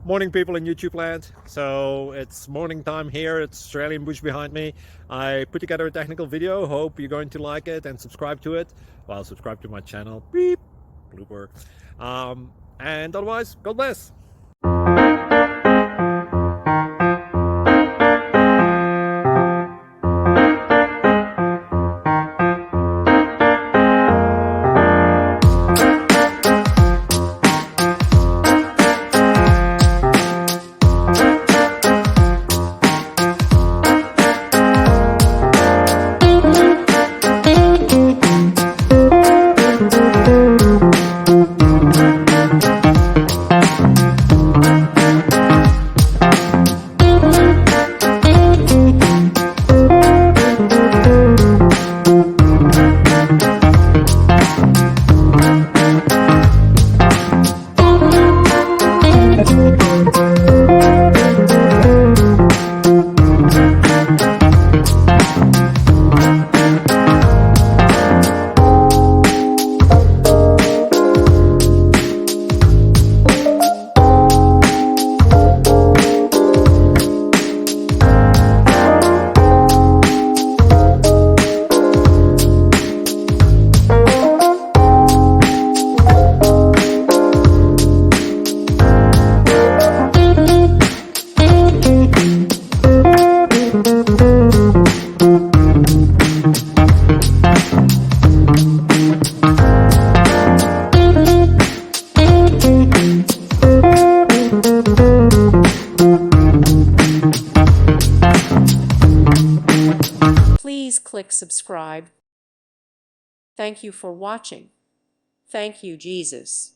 Morning, people in YouTube land. So it's morning time here. It's Australian bush behind me. I put together a technical video. Hope you're going to like it and subscribe to it. Well, subscribe to my channel. Beep. Blooper. And otherwise, God bless. Please click subscribe. Thank you for watching. Thank you, Jesus.